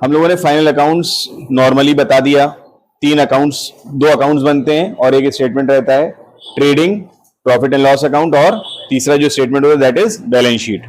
हम लोगों ने फाइनल अकाउंट्स नॉर्मली बता दिया। दो अकाउंट्स बनते हैं और एक स्टेटमेंट रहता है trading, profit and loss account, और तीसरा जो स्टेटमेंट होता है that is balance sheet.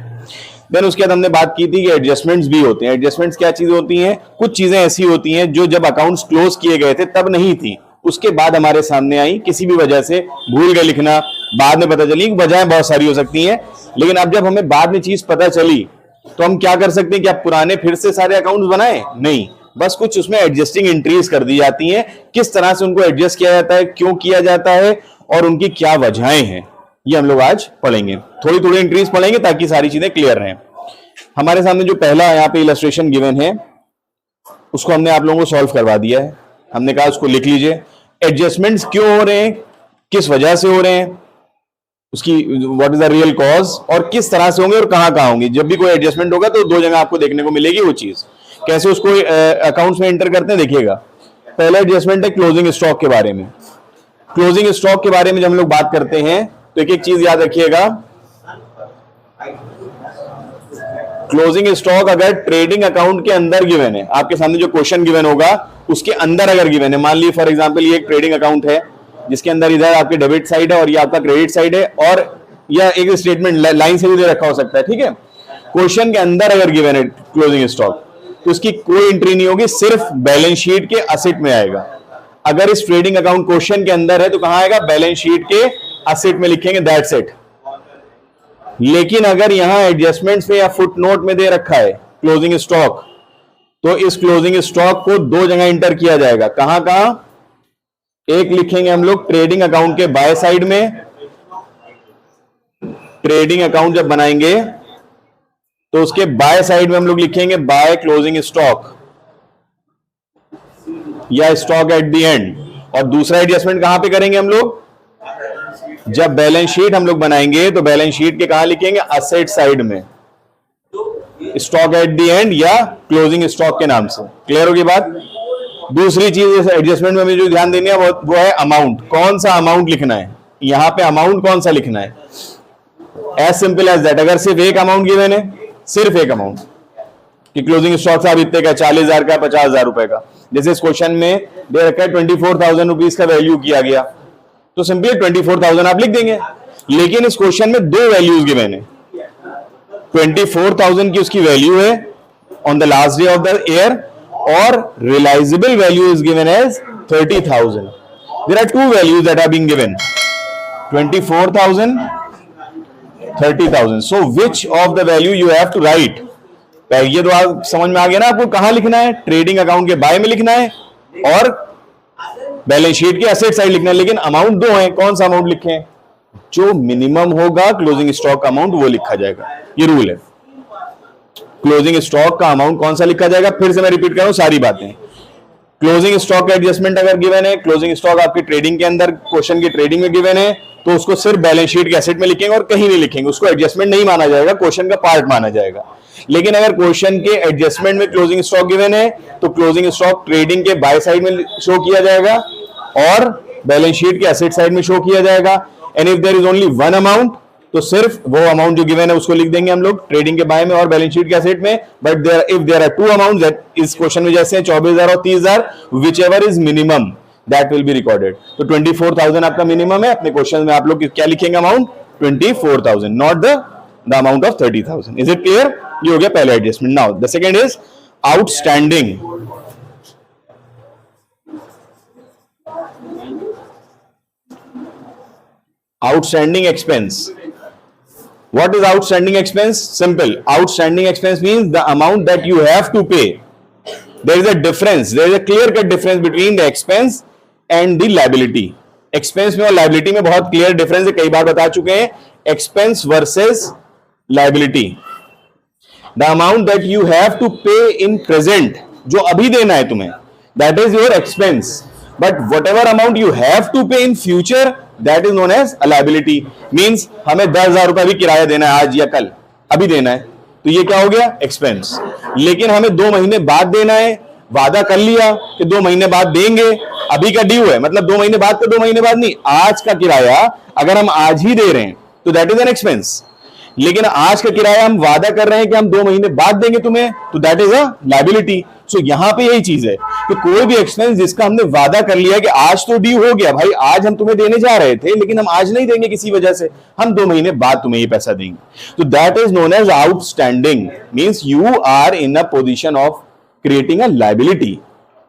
Then उसके बाद हमने बात की थी कि एडजस्टमेंट्स भी होते हैं। एडजस्टमेंट्स क्या चीज होती हैं? कुछ चीजें ऐसी होती हैं जो जब अकाउंट्स क्लोज किए गए थे तब नहीं थी, उसके बाद हमारे सामने आई, किसी भी वजह से भूल गए लिखना, बाद में पता चली। वजहें बहुत सारी हो सकती हैं, लेकिन अब जब हमें बाद में चीज पता चली तो हम क्या कर सकते हैं कि आप पुराने फिर से सारे अकाउंट्स बनाएं? नहीं, बस कुछ उसमें एडजस्टिंग एंट्रीज कर दी जाती हैं। किस तरह से उनको एडजस्ट किया जाता है, क्यों किया जाता है और उनकी क्या वजहें हैं, ये हम लोग आज पढ़ेंगे। थोड़ी थोड़ी एंट्रीज पढ़ेंगे ताकि सारी चीजें क्लियर रहें। हमारे सामने जो पहला यहाँ पे इलस्ट्रेशन गिवन है उसको हमने आप लोगों को सॉल्व करवा दिया है। हमने कहा उसको लिख लीजिए। एडजस्टमेंट्स क्यों हो रहे हैं, किस वजह से हो रहे हैं, उसकी what is the real cause, और किस तरह से होंगे और कहां कहां होंगे। जब भी कोई एडजस्टमेंट होगा तो दो जगह आपको देखने को मिलेगी वो चीज। कैसे उसको अकाउंट्स में एंटर करते हैं देखिएगा। पहला एडजस्टमेंट है क्लोजिंग स्टॉक के बारे में। क्लोजिंग स्टॉक के बारे में जब हम लोग बात करते हैं तो एक एक चीज याद रखिएगा। क्लोजिंग स्टॉक अगर ट्रेडिंग अकाउंट के अंदर गिवन है, आपके सामने जो क्वेश्चन गिवन होगा उसके अंदर अगर गिवन है, मान लीजिए फॉर एग्जांपल ये एक ट्रेडिंग अकाउंट है जिसके अंदर इधर आपके डेबिट साइड है और ये आपका क्रेडिट साइड है, और या एक स्टेटमेंट लाइन से भी दे रखा हो सकता है, ठीक है। क्वेश्चन के अंदर अगर गिवन है क्लोजिंग स्टॉक तो उसकी कोई एंट्री नहीं होगी, सिर्फ बैलेंस शीट के असेट में आएगा। अगर इस ट्रेडिंग अकाउंट क्वेश्चन के अंदर है तो कहां आएगा? बैलेंस शीट के असेट में लिखेंगे, दैट्स इट। लेकिन अगर यहां एडजस्टमेंट्स में या फुटनोट में दे रखा है क्लोजिंग स्टॉक, तो इस क्लोजिंग स्टॉक को दो जगह इंटर किया जाएगा। कहां कहां? एक लिखेंगे हम लोग ट्रेडिंग अकाउंट के बाय साइड में। ट्रेडिंग अकाउंट जब बनाएंगे तो उसके बाय साइड में हम लोग लिखेंगे बाय क्लोजिंग स्टॉक या स्टॉक एट द एंड। और दूसरा एडजस्टमेंट कहां पे करेंगे हम लोग? जब बैलेंस शीट हम लोग बनाएंगे तो बैलेंस शीट के कहां लिखेंगे? असेट साइड में, स्टॉक एट द एंड या क्लोजिंग स्टॉक के नाम से। क्लियर होगी बात? दूसरी चीज एडजस्टमेंट में हमें जो ध्यान देनी है वो है अमाउंट। कौन सा अमाउंट लिखना है यहां पे? अमाउंट कौन सा लिखना है? As simple as that. अगर सिर्फ एक अमाउंट गिवन है, सिर्फ एक अमाउंट कि क्लोजिंग स्टॉक साहब इतने का, 40,000 का, 50,000 रुपए का, जैसे इस क्वेश्चन में दे रखा है 24,000 रुपीज का वैल्यू किया गया, तो सिंपली 24,000 आप लिख देंगे। लेकिन इस क्वेश्चन में दो वैल्यूज गिवन है। 24,000 की उसकी वैल्यू है on the last day of the year, और realizable value is given as 30,000. There are two values that are being given, 24,000, 30,000. So which of the value you have to write? ये तो आप समझ में आ गया ना आपको कहां लिखना है? ट्रेडिंग अकाउंट के बाय में लिखना है और बैलेंस शीट के असेट साइड लिखना है। लेकिन अमाउंट दो है, कौन सा अमाउंट लिखें? जो मिनिमम होगा क्लोजिंग स्टॉक का अमाउंट वो लिखा जाएगा, ये रूल है। क्लोजिंग स्टॉक का अमाउंट कौन सा लिखा जाएगा? फिर से मैं रिपीट कर रहा हूं सारी बातें। क्लोजिंग स्टॉक का एडजस्टमेंट अगर गिवन है, क्लोजिंग स्टॉक आपकी ट्रेडिंग के अंदर क्वेश्चन की ट्रेडिंग में गिवन है, तो उसको सिर्फ बैलेंस शीट के एसेट में लिखेंगे और कहीं नहीं लिखेंगे। उसको एडजस्टमेंट नहीं माना जाएगा, क्वेश्चन का पार्ट माना जाएगा। लेकिन अगर क्वेश्चन के एडजस्टमेंट में क्लोजिंग स्टॉक गिवन है तो क्लोजिंग स्टॉक ट्रेडिंग के बाय साइड में शो किया जाएगा और बैलेंस शीट के एसेट साइड में शो किया जाएगा। And if there is only one amount तो सिर्फ वो अमाउंट जो गिवन है उसको लिख देंगे हम लोग ट्रेडिंग के बाय में और बैलेंस शीट के एसेट में। But if there are two amount that इस क्वेश्चन में जैसे 24,000 और 30,000, whichever is minimum that will be recorded. तो 24,000 आपका मिनिमम है। अपने क्वेश्चन में आप लोग क्या लिखेंगे? Amount 24,000, not the amount of 30,000। Is it clear? ये हो गया पहला adjustment. Now the second is outstanding. Outstanding expense. What is outstanding expense? Simple. Outstanding expense means the amount that you have to pay. There is a difference. There is a clear-cut difference between the expense and the liability. Expense में और liability में बहुत clear difference है, कई बार बता चुके हैं। Expense versus liability. The amount that you have to pay in present, जो अभी देना है तुम्हें, that is your expense. But whatever amount you have to pay in future, that is known as a liability. Means हमें 10,000 रुपए भी किराया देना है आज या कल, अभी देना है, तो ये क्या हो गया? एक्सपेंस। लेकिन हमें 2 महीने बाद देना है, वादा कर लिया कि 2 महीने बाद देंगे, अभी का ड्यू है, मतलब 2 महीने बाद का 2 महीने बाद नहीं, आज का किराया अगर हम आज ही दे रहे हैं तो दैट इज एन एक्सपेंस। लेकिन आज का किराया हम वादा कर रहे हैं कि हम 2 महीने बाद देंगे तुम्हें, तो दैट इज अ लायबिलिटी। सो यहां पे यही चीज है कि कोई भी एक्सपेंस जिसका हमने वादा कर लिया कि आज तो ड्यू हो गया भाई, आज हम तुम्हें देने जा रहे थे लेकिन हम आज नहीं देंगे किसी वजह से, हम 2 महीने बाद तुम्हें ये पैसा देंगे, तो that is known as outstanding. Means you are in a position of creating a liability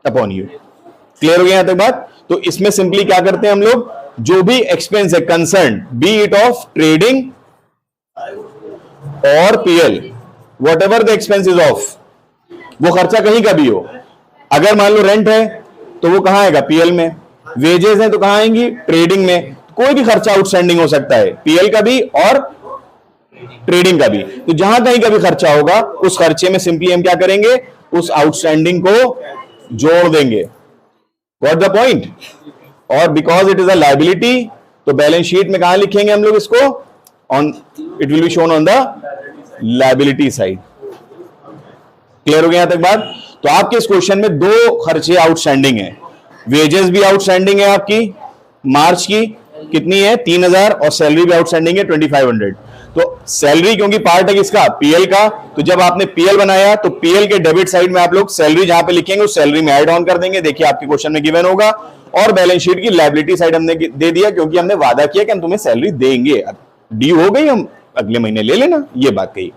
upon you. Clear हो गया यहां तक बात? तो इसमें सिंपली क्या करते हैं हम लोग, जो भी एक्सपेंस है concern, be it of trading और PL, whatever the expense is of, वो खर्चा कहीं का भी हो। अगर मान लो रेंट है तो वो कहां आएगा, पीएल में। वेजेस है तो कहां आएंगी, ट्रेडिंग में। कोई भी खर्चा आउटस्टैंडिंग हो सकता है, पीएल का भी और ट्रेडिंग का भी। तो जहां कहीं का भी खर्चा होगा उस खर्चे में सिंपली हम क्या करेंगे, उस आउटस्टैंडिंग को जोड़ देंगे। What the point? और because it is a liability, तो बैलेंस शीट में कहां लिखेंगे हम लोग इसको, on, it will be shown on the liability side. Clear हो गया यहां तक बात? तो आपके इस क्वेश्चन में 2 खर्चे आउटस्टैंडिंग है, वेजेस भी आउटस्टैंडिंग है आपकी मार्च की कितनी है 3000, और सैलरी भी आउटस्टैंडिंग है 2500। तो सैलरी क्योंकि पार्ट है किसका, पीएल का, तो जब आपने पीएल बनाया तो पीएल के डेबिट साइड में आप लोग सैलरी जहां पे लिखेंगे उस सैलरी में ऐड ऑन कर देंगे, देखिए आपके क्वेश्चन में गिवन होगा। और बैलेंस शीट की लायबिलिटी साइड हमने दे दिया क्योंकि हमने वादा किया कि हम तुम्हें सैलरी देंगे, ड्यू हो गई हम अगले महीने ले लेना, ये बात कही।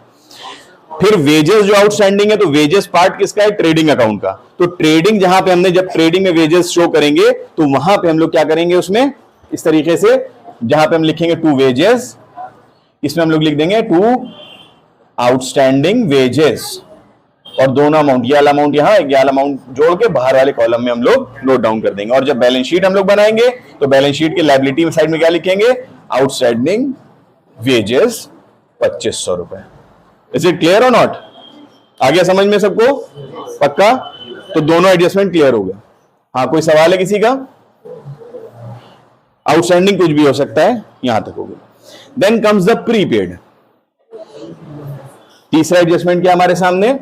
फिर वेजेस जो आउटस्टैंडिंग है, तो वेजेस पार्ट किसका है, ट्रेडिंग अकाउंट का। तो ट्रेडिंग जहां पे हमने, जब ट्रेडिंग में वेजेस शो करेंगे तो वहां पे हम लोग क्या करेंगे, उसमें इस तरीके से जहां पे हम लिखेंगे टू वेजेस, इसमें हम लोग लिख देंगे टू आउटस्टैंडिंग वेजेस, और दोनों अमाउंट, ये वाला अमाउंट यहां, ये वाला अमाउंट जोड़ के बाहर वाले कॉलम में हम लोग नोट डाउन कर देंगे। और जब बैलेंस शीट हम लोग बनाएंगे तो बैलेंस शीट के लायबिलिटी साइड में क्या लिखेंगे, आउटस्टैंडिंग वेजेस 2500 रुपए। इज इट क्लियर और नॉट? आ गया समझ में सबको? पक्का? तो दोनों एडजस्टमेंट क्लियर हो गया। हाँ, कोई सवाल है किसी का? आउटस्टैंडिंग कुछ भी हो सकता है, यहां तक हो गया। Then comes the prepaid. तीसरा एडजस्टमेंट क्या हमारे सामने,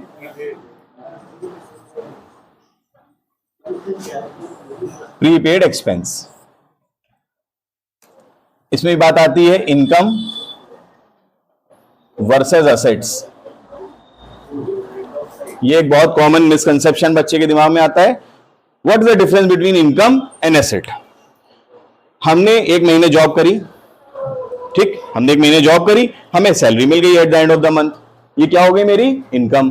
प्रीपेड एक्सपेंस। इसमें बात आती है इनकम वर्सेस असेट्स। ये एक बहुत कॉमन मिसकंसेप्शन बच्चे के दिमाग में आता है। What is the difference between income and asset? हमने 1 महीने जॉब करी, ठीक, हमने 1 महीने जॉब करी, हमें सैलरी मिल गई at the end of the month, ये क्या हो गई मेरी इनकम।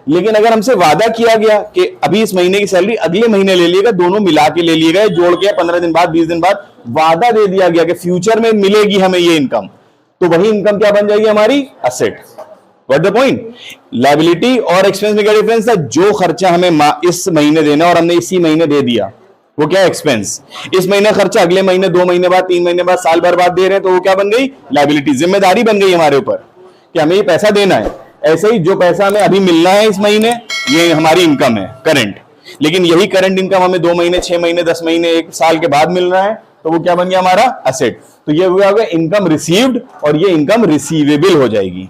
लेकिन अगर हमसे वादा किया गया कि अभी इस महीने की सैलरी अगले महीने ले लिएगा, दोनों मिला के ले लिए गए, जोड़ के 15 दिन बाद 20 दिन बाद वादा दे दिया गया कि फ्यूचर में मिलेगी हमें ये इनकम, तो वही इनकम क्या बन जाएगी हमारी, asset. What the point? Liability और एक्सपेंस में क्या डिफरेंस है, जो खर्चा हमें इस महीने देना और हमने इसी महीने दे दिया वो क्या है, एक्सपेंस। इस महीने खर्चा अगले महीने, 2 महीने बाद, 3 महीने बाद, साल भर बाद दे रहे हैं, तो वो क्या बन गई, लायबिलिटी। जिम्मेदारी बन गई हमारे ऊपर कि हमें ये पैसा देना है। ऐसे ही जो पैसा हमें अभी मिलना है इस महीने, ये हमारी इनकम है करंट, लेकिन यही करंट इनकम हमें 2 महीने, 6 महीने, 10 महीने, 1 साल के बाद मिल रहा है, तो वो क्या बन गया हमारा, असेट। तो ये हुआ होगा इनकम रिसीव्ड, और ये इनकम रिसीवेबल हो जाएगी।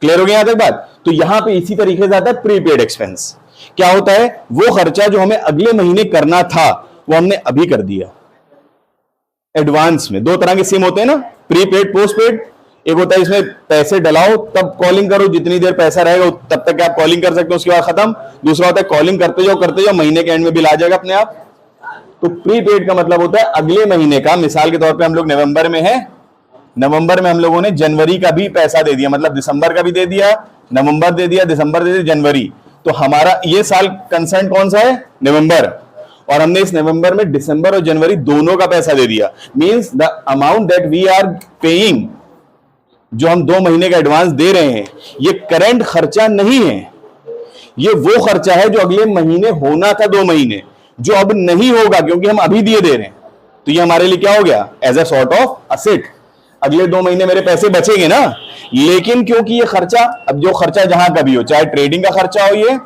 क्लियर हो गया यहां तक बात? तो यहां पे इसी तरीके से आता है प्रीपेड एक्सपेंस। क्या होता है, वो खर्चा जो हमें अगले महीने करना था वो हमने अभी कर दिया एडवांस में। 2 तरह के सिम होते हैं ना, प्रीपेड, पोस्टपेड। एक होता है इसमें पैसे डलाओ तब कॉलिंग करो, जितनी देर पैसा रहेगा तब तक आप कॉलिंग कर सकते हो, उसके बाद खत्म। दूसरा होता है कॉलिंग करते जाओ, महीने के एंड में बिल आ जाएगा अपने आप। तो प्रीपेड का मतलब होता है अगले महीने का। मिसाल के तौर पे हम लोग नवंबर में हैं, नवंबर में हम लोगों ने जनवरी का भी पैसा दे दिया, मतलब दिसंबर का भी दे दिया, नवंबर दे दिया, दिसंबर दे दिया, जनवरी। तो हमारा ये साल कंसर्न कौन सा है, नवंबर, और हमने इस नवंबर में दिसंबर और जनवरी दोनों का पैसा दे दिया। Means the amount that we are paying, जो हम 2 महीने का एडवांस दे रहे हैं, ये करंट खर्चा नहीं है, ये वो खर्चा है जो अगले महीने होना था 2 महीने, जो अब नहीं होगा क्योंकि हम अभी दिए दे रहे हैं। तो ये हमारे लिए क्या हो गया, as a sort of asset. अगले 2 महीने मेरे पैसे बचेंगे ना, लेकिन क्योंकि ये खर्चा, अब जो खर्चा जहां का भी हो, चाहे ट्रेडिंग का खर्चा हो ये,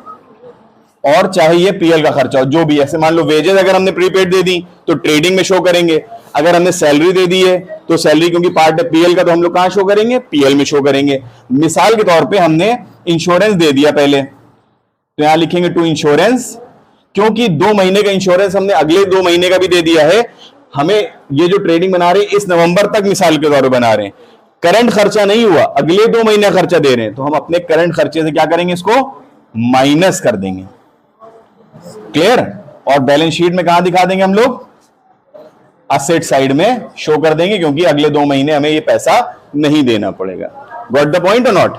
और चाहे ये पीएल का खर्चा हो, जो भी, ऐसे मान लो वेजेस अगर हमने प्रीपेड दे दी तो ट्रेडिंग में शो करेंगे, अगर हमने सैलरी दे दी है तो सैलरी क्योंकि पार्ट है पीएल का, तो हम लोग कहां शो करेंगे, पीएल में शो करेंगे। मिसाल के तौर पे हमने इंश्योरेंस दे दिया पहले, तो यहां लिखेंगे टू इंश्योरेंस, क्योंकि 2 महीने का इंश्योरेंस हमने अगले 2 महीने का भी दे दिया है। हमें ये जो ट्रेडिंग बना रहे हैं इस नवंबर तक मिसाल के तौर पर बना रहे हैं, करंट खर्चा नहीं हुआ, अगले 2 महीने खर्चा दे रहे हैं, तो हम अपने करंट खर्चे से क्या करेंगे, इसको माइनस कर देंगे। क्लियर? और बैलेंस शीट में कहां दिखा देंगे हम लोग, असेट साइड में शो कर देंगे, क्योंकि अगले 2 महीने हमें ये पैसा नहीं देना पड़ेगा। गॉट द पॉइंट और नॉट?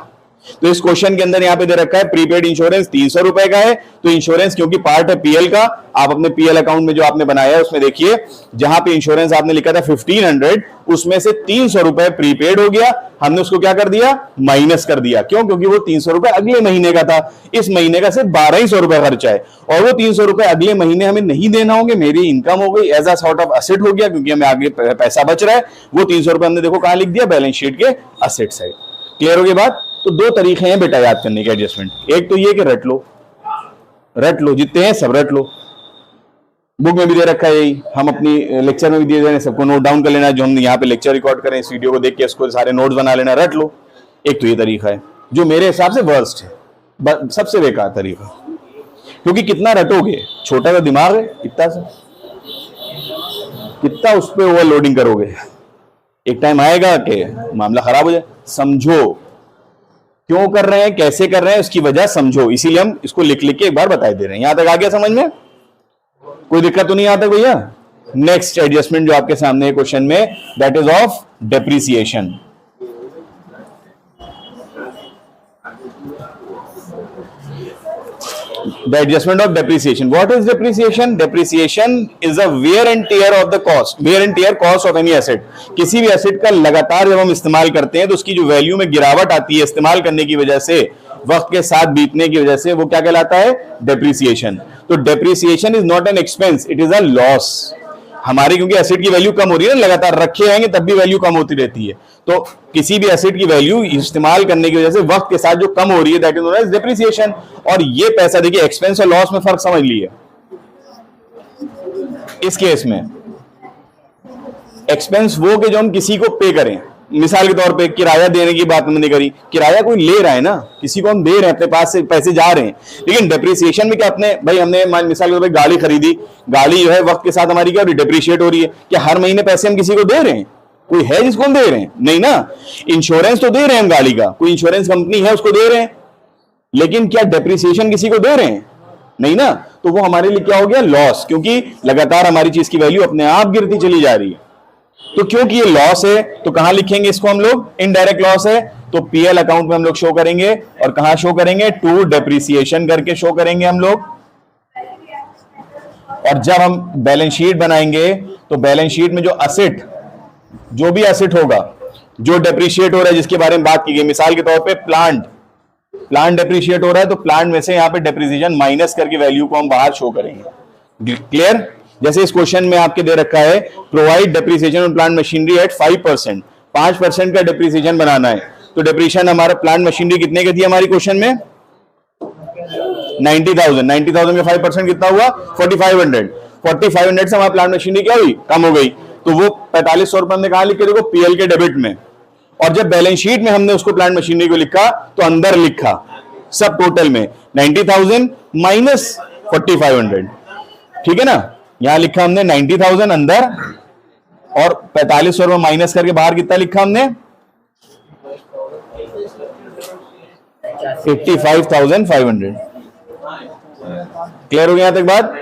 तो इस क्वेश्चन के अंदर यहां पे दे रखा है प्रीपेड इंश्योरेंस 300 रुपए का है, तो इंश्योरेंस क्योंकि पार्ट है पीएल का, आप अपने पीएल अकाउंट में जो आपने बनाया है उसमें देखिए, जहां पे इंश्योरेंस आपने लिखा था 1500, उसमें से 300 रुपए प्रीपेड हो गया, हमने उसको क्या कर दिया, माइनस कर दिया। क्यों? क्योंकि वो 300 रुपए अगले महीने का था, इस महीने का सिर्फ 1200 रुपए खर्चा है, और वो 300 रुपए अगले महीने हमें नहीं देना होंगे, मेरी इनकम हो गई, as a sort of asset हो गया, क्योंकि हमें आगे पैसा बच रहा है। वो 300 रुपए हमने देखो कहां लिख दिया, बैलेंस शीट के असेट साइड। क्लियर हो गई बात? तो 2 तरीके हैं बेटा याद करने के एडजस्टमेंट। एक तो ये कि रट लो, जितने हैं सब रट लो, बुक में भी दे रखा है यही, हम अपनी लेक्चर में भी दिए जाए, सबको नोट डाउन कर लेना, जो हम यहाँ पे लेक्चर रिकॉर्ड करें, इस वीडियो को देख के इसको सारे नोट्स बना लेना, रट लो। एक तो ये तरीका है जो मेरे हिसाब से वर्स्ट है, सबसे बेकार तरीका, क्योंकि कितना रटोगे, छोटा सा दिमाग है, कितना उस पर ओवरलोडिंग करोगे, एक टाइम आएगा कि मामला खराब हो जाए। समझो क्यों कर रहे हैं, कैसे कर रहे हैं, उसकी वजह समझो, इसीलिए हम इसको लिख के एक बार बता दे रहे हैं। यहां तक आ गया समझ में? कोई दिक्कत तो नहीं आता भैया? नेक्स्ट एडजस्टमेंट जो आपके सामने है क्वेश्चन में, that is of depreciation. The adjustment of depreciation. What is depreciation? Depreciation is a wear and tear of the cost. Wear and tear cost of any asset. किसी भी एसेट का लगातार जब हम इस्तेमाल करते हैं तो उसकी जो वैल्यू में गिरावट आती है इस्तेमाल करने की वजह से, वक्त के साथ बीतने की वजह से, वो क्या कहलाता है, डेप्रिसिएशन। तो depreciation is not an expense, it is a loss. हमारी क्योंकि एसेट की वैल्यू कम हो रही है ना, लगातार रखे रहेंगे तब भी वैल्यू कम होती रहती है, तो किसी भी एसेट की वैल्यू इस्तेमाल करने की वजह से वक्त के साथ जो कम हो रही है, that is known as depreciation. और ये पैसा देखिए, एक्सपेंस और लॉस में फर्क समझ लीजिए। इस केस में एक्सपेंस वो के जो हम किसी को पे करें, मिसाल के तौर पे किराया देने की बात हमने करी, किराया कोई ले रहा है ना, किसी को हम दे रहे हैं, अपने पास से पैसे जा रहे हैं। लेकिन डेप्रिसिएशन में क्या, अपने भाई हमने मिसाल के तौर पे गाड़ी खरीदी, गाड़ी जो है वक्त के साथ हमारी क्या डिप्रिशिएट हो रही है, क्या हर महीने पैसे हम किसी को दे रहे हैं? कोई है जिसको हम दे रहे हैं? नहीं ना। इंश्योरेंस तो दे रहे हैं हम गाड़ी का, कोई इंश्योरेंस कंपनी है उसको दे रहे हैं, लेकिन क्या डेप्रिसिएशन किसी को दे रहे हैं? नहीं ना। तो वो हमारे लिए क्या हो गया, लॉस, क्योंकि लगातार हमारी चीज की वैल्यू अपने आप गिरती चली जा रही है। तो क्योंकि ये लॉस है तो कहां लिखेंगे इसको हम लोग, इनडायरेक्ट लॉस है, तो पीएल अकाउंट में हम लोग शो करेंगे, और कहां शो करेंगे, टू डेप्रिसिएशन करके शो करेंगे हम लोग। और जब हम बैलेंस शीट बनाएंगे तो बैलेंस शीट में जो असेट, जो भी एसेट होगा जो डेप्रिशिएट हो रहा है, जिसके बारे में बात की गई, मिसाल के तौर पे प्लांट डेप्रिशिएट हो रहा है, तो प्लांट में से यहां पे डेप्रिसिएशन माइनस करके वैल्यू को हम बाहर शो करेंगे। क्लियर? जैसे इस क्वेश्चन में आपके दे रखा है, provide depreciation on plant machinery at 5%, 5% का डेप्रिसिएशन बनाना है। तो डेप्रिसिएशन हमारा प्लांट मशीनरी कितने की थी हमारी क्वेश्चन में, 90,000 में 5% कितना हुआ, 4,500 से हमारा प्लांट मशीनरी क्या हुई, कम हो गई, तो वो 4500 रुपए हमने कहा लिख के देखो, पीएल के डेबिट में। और जब बैलेंस शीट में हमने उसको प्लांट मशीनरी को लिखा तो अंदर लिखा सब टोटल में 90,000 माइनस 4,500, ठीक है ना। यहां लिखा हमने 90,000 अंदर, और 4500 रुपए माइनस करके बाहर कितना लिखा हमने, 85,500। क्लियर हो गया तक बात?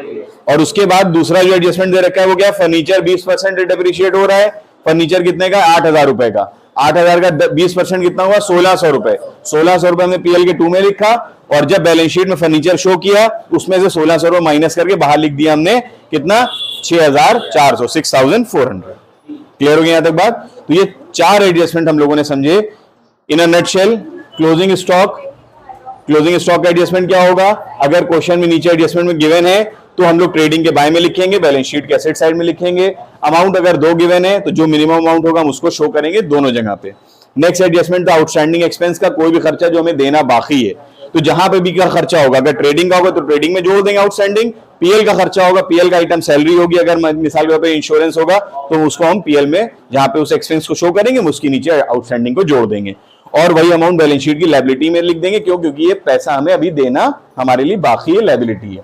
और उसके बाद दूसरा जो एडजस्टमेंट दे रखा है वो क्या, फर्नीचर 20% डेप्रिशिएट हो रहा है। फर्नीचर कितने का, 8,000 रुपए का, 8,000 का 20% कितना हुआ, 1,600 रुपए। 1,600 रुपए हमने पीएल के 2 में लिखा, और जब बैलेंस शीट में फर्नीचर शो किया उसमें से 1,600 रुपए माइनस करके बाहर लिख दिया हमने कितना, 6,400, 6,400। क्लियर हो गया यहां तक बात? तो ये 4 एडजस्टमेंट हम लोगों ने समझे। इन अ नटशेल, क्लोजिंग स्टॉक का एडजस्टमेंट क्या होगा, अगर क्वेश्चन में नीचे एडजस्टमेंट में गिवन है तो हम लोग ट्रेडिंग के बाय में लिखेंगे, बैलेंस शीट के एसेट साइड में लिखेंगे। अमाउंट अगर 2 गिवन है तो जो मिनिमम अमाउंट होगा हम उसको शो करेंगे दोनों जगह पे। नेक्स्ट एडजस्टमेंट, आउटस्टैंडिंग एक्सपेंस का कोई भी खर्चा जो हमें देना बाकी है, तो जहां पे भी का खर्चा होगा, अगर ट्रेडिंग का होगा तो ट्रेडिंग में जोड़ देंगे आउटस्टैंडिंग, पीएल का खर्चा होगा, पीएल का आइटम सैलरी होगी, अगर मिसाल के तौर पे इंश्योरेंस होगा तो उसको हम पीएल में जहां पे उस एक्सपेंस को शो करेंगे उसके नीचे आउटस्टैंडिंग को जोड़ देंगे, और वही अमाउंट बैलेंस शीट की लायबिलिटी में लिख देंगे। क्यों? क्योंकि ये पैसा हमें अभी देना हमारे लिए बाकी है, लायबिलिटी है।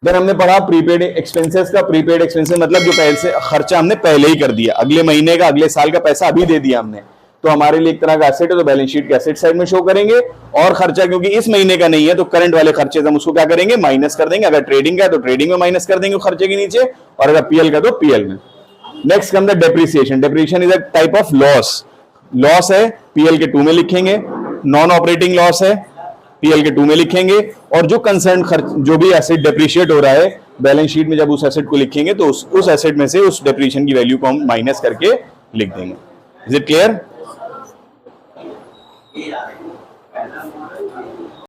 देन हमने पढ़ा प्रीपेड एक्सपेंसेस का। प्रीपेड एक्सपेंसेस मतलब जो पहले से खर्चा हमने पहले ही कर दिया, अगले महीने का, अगले साल का पैसा अभी दे दिया हमने, तो हमारे लिए एक तरह का एसेट है, तो बैलेंस शीट के एसेट साइड में शो करेंगे। और खर्चा क्योंकि इस महीने का नहीं है तो करंट वाले खर्चे हम उसको क्या करेंगे, माइनस कर देंगे। अगर ट्रेडिंग का है तो ट्रेडिंग में माइनस कर देंगे खर्चे के नीचे, और अगर पीएल का तो पीएल में। Next come the depreciation. Depreciation is a type of loss. Loss है, पीएल के 2 में लिखेंगे। नॉन ऑपरेटिंग लॉस है, पीएल के 2 में लिखेंगे। और जो कंसर्न खर्च, जो भी एसेट डेप्रिशिएट हो रहा है बैलेंस शीट में, जब उस एसेट को लिखेंगे तो उस एसेट में से उस डेप्रिसिएशन की वैल्यू को हम माइनस करके लिख देंगे। Is it clear?